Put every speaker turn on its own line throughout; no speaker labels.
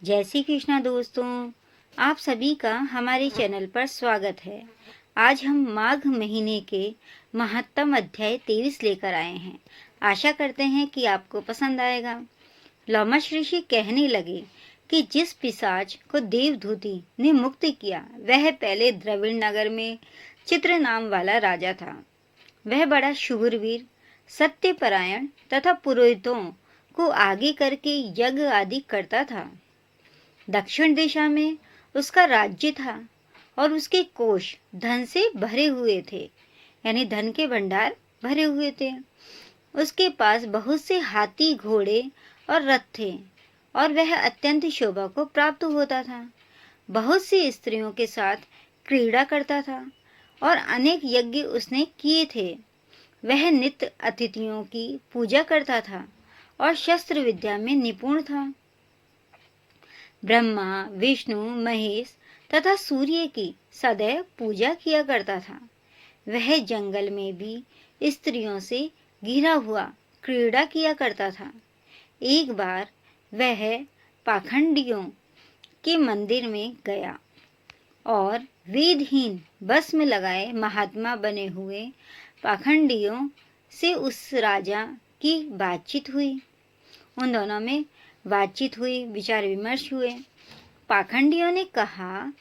जय श्री कृष्णा दोस्तों, आप सभी का हमारे चैनल पर स्वागत है। आज हम माघ महीने के महत्तम अध्याय 23 लेकर आए हैं। आशा करते हैं कि आपको पसंद आएगा। लोमश ऋषि कहने लगे कि जिस पिशाच को देवदूती ने मुक्त किया वह पहले द्रविड़ नगर में चित्र नाम वाला राजा था। वह बड़ा शूरवीर, सत्यपरायण तथा पुरोहितों को आगे करके यज्ञ आदि करता था। दक्षिण दिशा में उसका राज्य था और उसके कोष धन से भरे हुए थे, यानी धन के भंडार भरे हुए थे। उसके पास बहुत से हाथी, घोड़े और रथ थे और वह अत्यंत शोभा को प्राप्त होता था। बहुत सी स्त्रियों के साथ क्रीड़ा करता था और अनेक यज्ञ उसने किए थे। वह नित्य अतिथियों की पूजा करता था और शस्त्र विद्या में निपुण था। ब्रह्मा, विष्णु, महेश तथा सूर्य की सदैव पूजा किया करता था। वह जंगल में भी स्त्रियों से घिरा हुआ क्रीड़ा किया करता था। एक बार वह पाखंडियों के मंदिर में गया और वेदहीन भस्म लगाए महात्मा बने हुए पाखंडियों से उस राजा की बातचीत हुई। उन दोनों में बातचीत हुई, विचार विमर्श हुए। पाखंडियों ने कहा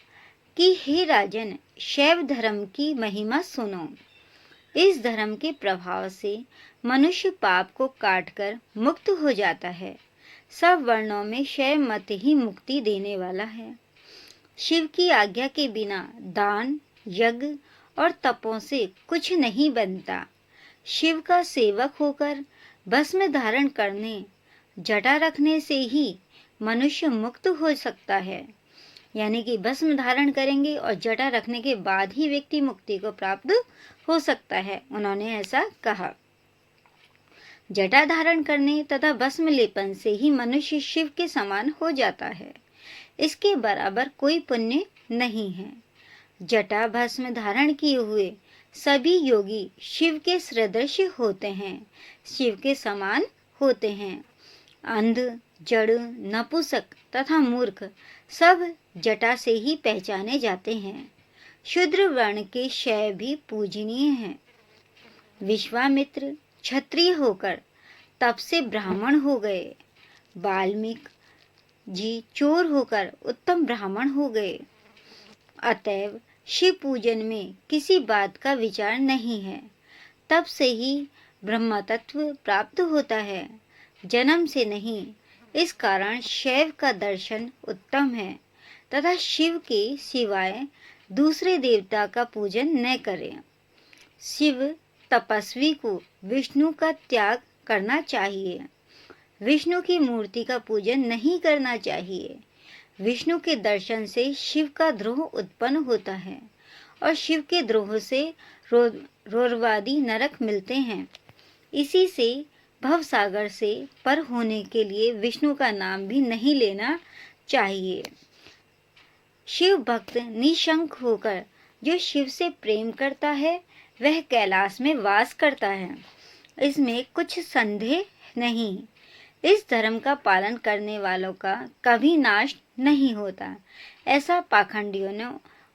कि हे राजन, शैव धर्म की महिमा सुनो। इस धर्म के प्रभाव से मनुष्य पाप को काटकर मुक्त हो जाता है। सब वर्णों में शैव मत ही मुक्ति देने वाला है। शिव की आज्ञा के बिना दान, यज्ञ और तपों से कुछ नहीं बनता। शिव का सेवक होकर भस्म धारण करने, जटा रखने से ही मनुष्य मुक्त हो सकता है। यानी कि भस्म धारण करेंगे और जटा रखने के बाद ही व्यक्ति मुक्ति को प्राप्त हो सकता है। उन्होंने ऐसा कहा। जटा धारण करने तथा भस्म लेपन से ही मनुष्य शिव के समान हो जाता है। इसके बराबर कोई पुण्य नहीं है। जटा भस्म धारण किए हुए सभी योगी शिव के सदृश होते हैं, शिव के समान होते हैं। अंध, जड़, नपुंसक तथा मूर्ख सब जटा से ही पहचाने जाते हैं। शूद्र वर्ण के शैव भी पूजनीय हैं। विश्वामित्र क्षत्रिय होकर तप से ब्राह्मण हो गए। वाल्मीकि जी चोर होकर उत्तम ब्राह्मण हो गए। अतएव शिव पूजन में किसी बात का विचार नहीं है। तब से ही ब्रह्म तत्व प्राप्त होता है, जन्म से नहीं। इस कारण शैव का दर्शन उत्तम है तथा शिव के सिवाय दूसरे देवता का पूजन न करें। शिव तपस्वी को विष्णु का त्याग करना चाहिए। विष्णु की मूर्ति का पूजन नहीं करना चाहिए। विष्णु के दर्शन से शिव का द्रोह उत्पन्न होता है और शिव के द्रोह से रोरवादी नरक मिलते हैं। इसी से भवसागर से पर होने के लिए विष्णु का नाम भी नहीं लेना चाहिए। शिव भक्त निशंक होकर जो शिव से प्रेम करता है वह कैलाश में वास करता है, इसमें कुछ संदेह नहीं। इस धर्म का पालन करने वालों का कभी नाश नहीं होता। ऐसा पाखंडियों ने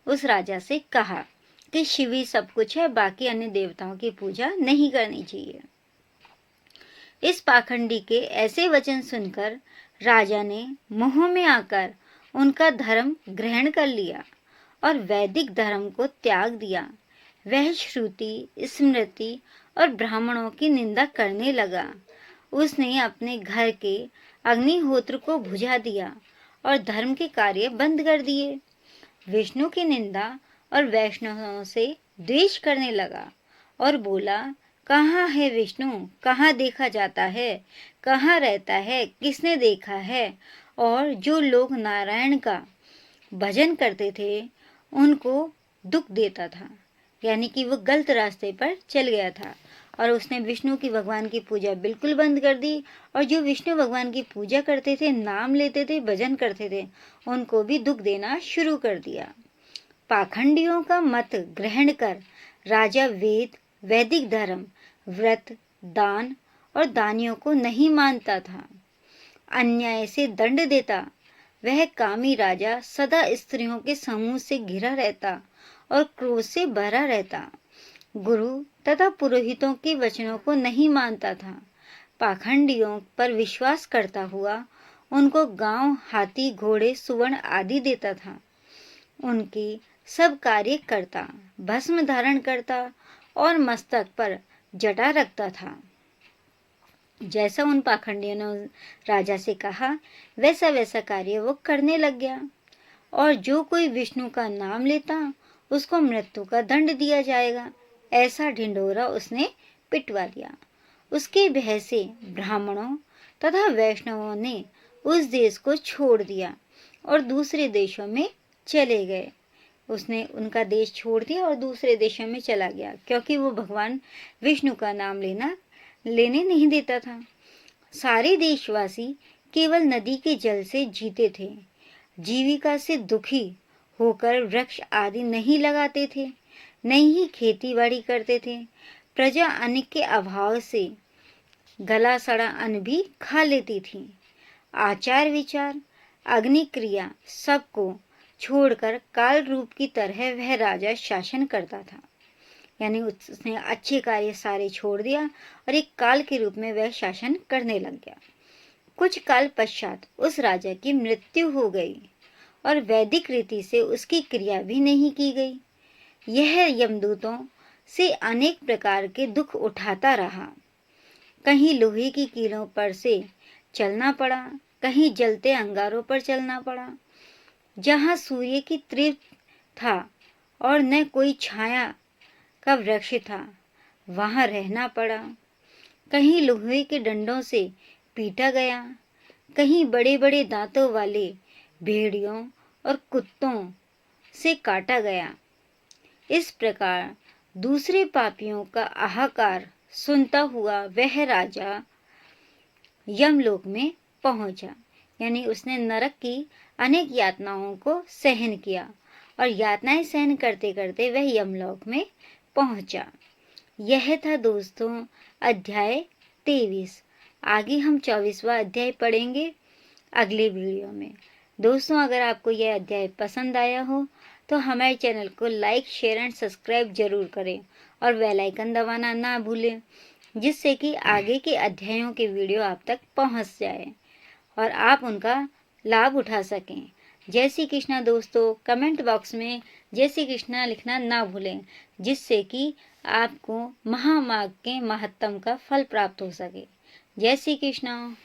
उस राजा से कहा कि शिव ही सब कुछ है, बाकी अन्य देवताओं की पूजा नहीं करनी चाहिए। इस पाखंडी के ऐसे वचन सुनकर राजा ने मोह में आकर उनका धर्म ग्रहण कर लिया और वैदिक धर्म को त्याग दिया। वह श्रुति, स्मृति और ब्राह्मणों की निंदा करने लगा। उसने अपने घर के अग्निहोत्र को बुझा दिया और धर्म के कार्य बंद कर दिए। विष्णु की निंदा और वैष्णवों से द्वेष करने लगा और बोला, कहाँ है विष्णु, कहाँ देखा जाता है, कहाँ रहता है, किसने देखा है। और जो लोग नारायण का भजन करते थे उनको दुख देता था, यानी कि वो गलत रास्ते पर चल गया था और उसने विष्णु की भगवान की पूजा बिल्कुल बंद कर दी। और जो विष्णु भगवान की पूजा करते थे, नाम लेते थे, भजन करते थे, उनको भी दुख देना शुरू कर दिया। पाखंडियों का मत ग्रहण कर राजा वेद, वैदिक धर्म, व्रत, दान और दानियों को नहीं मानता था। अन्याय से दंड देता वह कामी राजा सदा स्त्रियों के समूह से घिरा रहता और क्रोध से भरा रहता। गुरु तथा पुरोहितों के वचनों को नहीं मानता था। पाखंडियों पर विश्वास करता हुआ उनको गांव, हाथी, घोड़े, सुवर्ण आदि देता था। उनके सब कार्य करता, भस्म धारण करता और मस्तक पर जटा रखता था। जैसा उन पाखंडियों ने राजा से कहा, वैसा वैसा कार्य वो करने लग गया। और जो कोई विष्णु का नाम लेता, उसको मृत्यु का दंड दिया जाएगा, ऐसा ढिंढोरा उसने पिटवा दिया। उसके भय से ब्राह्मणों तथा वैष्णवों ने उस देश को छोड़ दिया और दूसरे देशों में चले गए। उसने उनका देश छोड़ दिया और दूसरे देशों में चला गया, क्योंकि वो भगवान विष्णु का नाम लेने नहीं देता था। सारे देशवासी केवल नदी के जल से जीते थे। जीविका से दुखी होकर वृक्ष आदि नहीं लगाते थे, नहीं ही खेती बाड़ी करते थे। प्रजा अन्न के अभाव से गला सड़ा अन्न भी खा लेती थी। आचार विचार, अग्नि क्रिया सबको छोड़कर काल रूप की तरह वह राजा शासन करता था। यानी उसने अच्छे कार्य सारे छोड़ दिया और एक काल के रूप में वह शासन करने लग गया। कुछ काल पश्चात उस राजा की मृत्यु हो गई और वैदिक रीति से उसकी क्रिया भी नहीं की गई। यह यमदूतों से अनेक प्रकार के दुख उठाता रहा। कहीं लोहे की कीलों पर से चलना पड़ा, कहीं जलते अंगारों पर चलना पड़ा। जहाँ सूर्य की तृप्त था और न कोई छाया का वृक्ष था, वहां रहना पड़ा। कहीं लोहे के डंडों से पीटा गया, कहीं बड़े बड़े दांतों वाले भेड़ियों और कुत्तों से काटा गया। इस प्रकार दूसरे पापियों का हाहाकार सुनता हुआ वह राजा यमलोक में पहुंचा। यानी उसने नरक की अनेक यातनाओं को सहन किया और यातनाएं सहन करते करते वह यमलोक में पहुंचा। यह था दोस्तों अध्याय 23। आगे हम 24वां अध्याय पढ़ेंगे अगले वीडियो में। दोस्तों, अगर आपको यह अध्याय पसंद आया हो तो हमारे चैनल को लाइक, शेयर एंड सब्सक्राइब जरूर करें और बेल आइकन दबाना ना भूलें, जिससे कि आगे के अध्यायों के वीडियो आप तक पहुंच जाए और आप उनका लाभ उठा सकें। जय श्री कृष्णा दोस्तों। कमेंट बॉक्स में जय श्री कृष्णा लिखना ना भूलें, जिससे कि आपको महामाघ के महत्तम का फल प्राप्त हो सके। जय श्री कृष्णा।